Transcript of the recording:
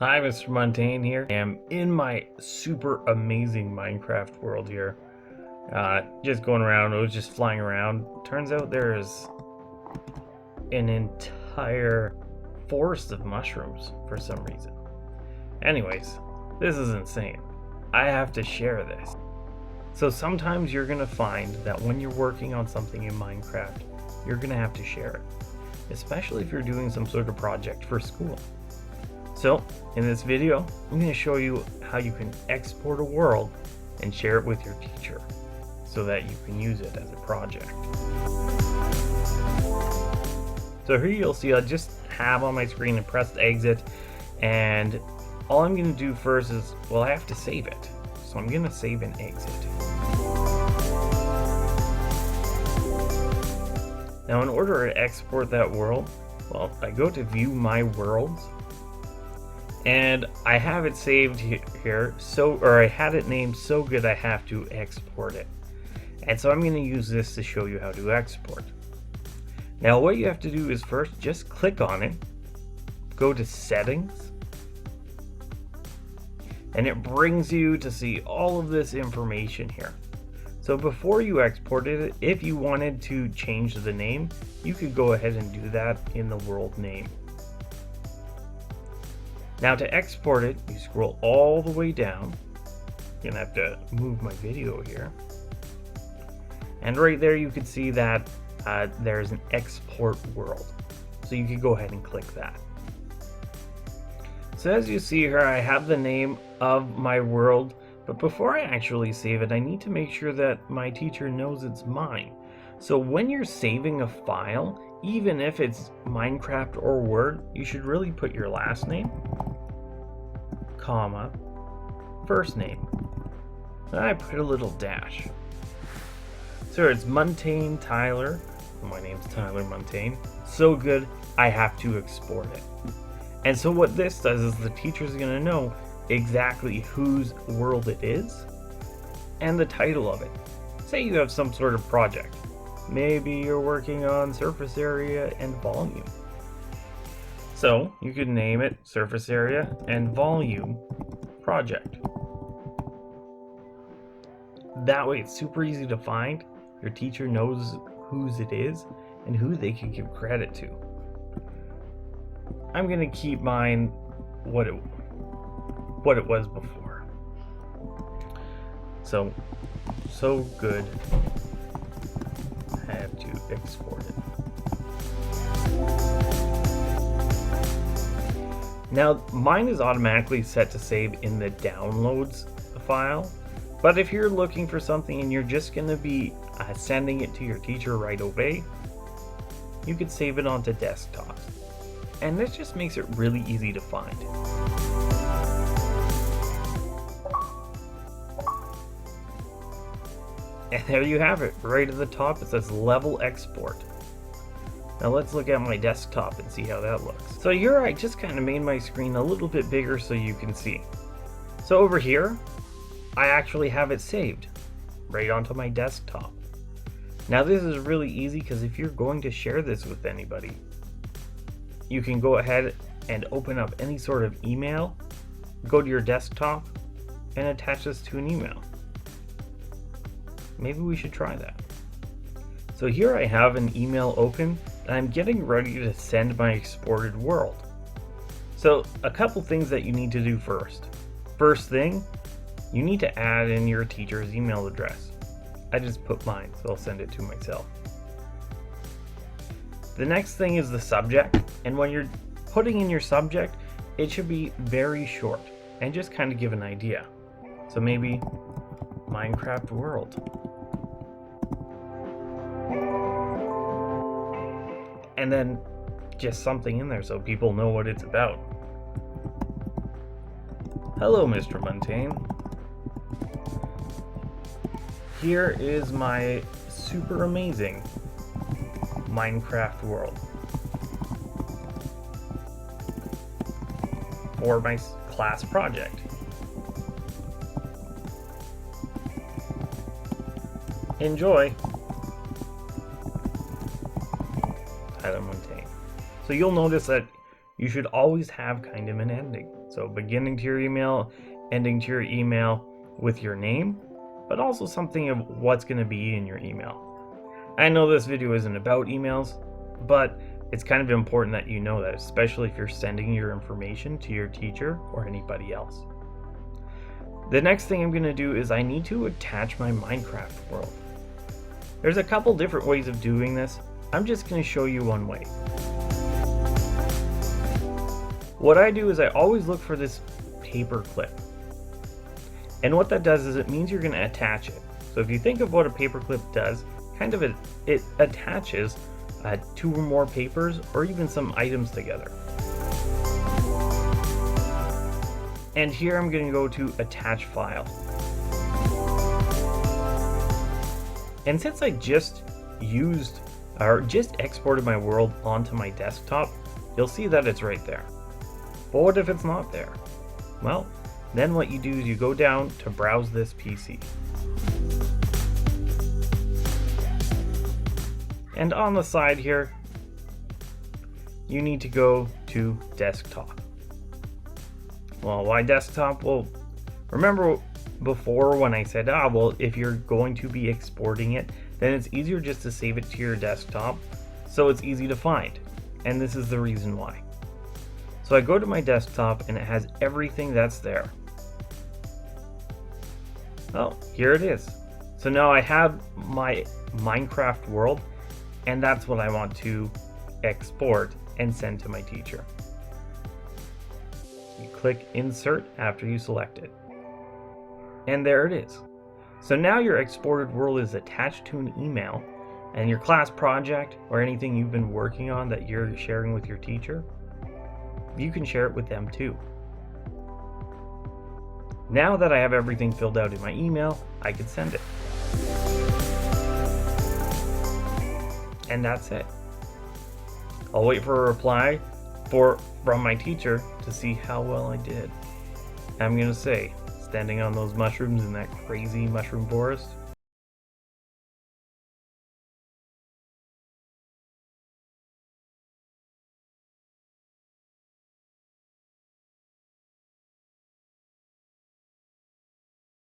Hi, Mr. Montaigne here. I am in my super amazing Minecraft world here. Just going around, I was just flying around. Turns out there's an entire forest of mushrooms for some reason. Anyways, this is insane. I have to share this. So sometimes you're gonna find that when you're working on something in Minecraft, you're gonna have to share it. Especially if you're doing some sort of project for school. So, in this video, I'm going to show you how you can export a world and share it with your teacher so that you can use it as a project. So here you'll see I just have on my screen and pressed exit, and all I'm going to do first is, well, I have to save it. So I'm going to save and exit. Now in order to export that world, well, I go to view my worlds, and I have it saved here, I had it named So Good I have to export it. And so I'm going to use this to show you how to export. Now what you have to do is first just click on it, go to settings, and it brings you to see all of this information here. So before you exported it, if you wanted to change the name, you could go ahead and do that in the world name. Now to export it, you scroll all the way down. You're gonna have to move my video here. And right there you can see that there's an export world. So you can go ahead and click that. So as you see here, I have the name of my world, but before I actually save it, I need to make sure that my teacher knows it's mine. So when you're saving a file, even if it's Minecraft or Word, you should really put your last name, comma, first name. Then I put a little dash. So it's Montaigne Tyler. My name's Tyler Montaigne. So good, I have to export it. And so what this does is the teacher's gonna know exactly whose world it is and the title of it. Say you have some sort of project. Maybe you're working on surface area and volume. So you could name it surface area and volume project. That way it's super easy to find. Your teacher knows whose it is and who they can give credit to. I'm gonna keep mine what it was before. So good. I have to export it. Now mine is automatically set to save in the downloads file, but if you're looking for something and you're just going to be sending it to your teacher right away, you could save it onto desktop. And this just makes it really easy to find. And there you have it, right at the top it says level export. Now let's look at my desktop and see how that looks. So here I just kind of made my screen a little bit bigger so you can see. So over here, I actually have it saved right onto my desktop. Now this is really easy because if you're going to share this with anybody, you can go ahead and open up any sort of email, go to your desktop, and attach this to an email. Maybe we should try that. So here I have an email open and I'm getting ready to send my exported world. So a couple things that you need to do first. First thing, you need to add in your teacher's email address. I just put mine, so I'll send it to myself. The next thing is the subject, and when you're putting in your subject, it should be very short and just kind of give an idea. So maybe Minecraft world. And then just something in there so people know what it's about. Hello, Mr. Montaigne. Here is my super amazing Minecraft world for my class project. Enjoy. Tyler Montaigne. So you'll notice that you should always have kind of an ending. So beginning to your email, ending to your email with your name, but also something of what's going to be in your email. I know this video isn't about emails, but it's kind of important that you know that, especially if you're sending your information to your teacher or anybody else. The next thing I'm going to do is I need to attach my Minecraft world. There's a couple different ways of doing this. I'm just going to show you one way. What I do is I always look for this paper clip. And what that does is it means you're going to attach it. So if you think of what a paper clip does, kind of it attaches two or more papers or even some items together. And here I'm going to go to attach file. And since I just exported my world onto my desktop, you'll see that it's right there. But what if it's not there? Well, then what you do is you go down to browse this PC. And on the side here, you need to go to desktop. Well, why desktop? Well, remember before when I said, well, if you're going to be exporting it, then it's easier just to save it to your desktop, so it's easy to find. And this is the reason why. So I go to my desktop and it has everything that's there. Oh, here it is. So now I have my Minecraft world, and that's what I want to export and send to my teacher. You click insert after you select it. And there it is. So now your exported world is attached to an email, and your class project or anything you've been working on that you're sharing with your teacher, you can share it with them too. Now that I have everything filled out in my email, I can send it. And that's it. I'll wait for a reply from my teacher to see how well I did. I'm gonna say, standing on those mushrooms in that crazy mushroom forest,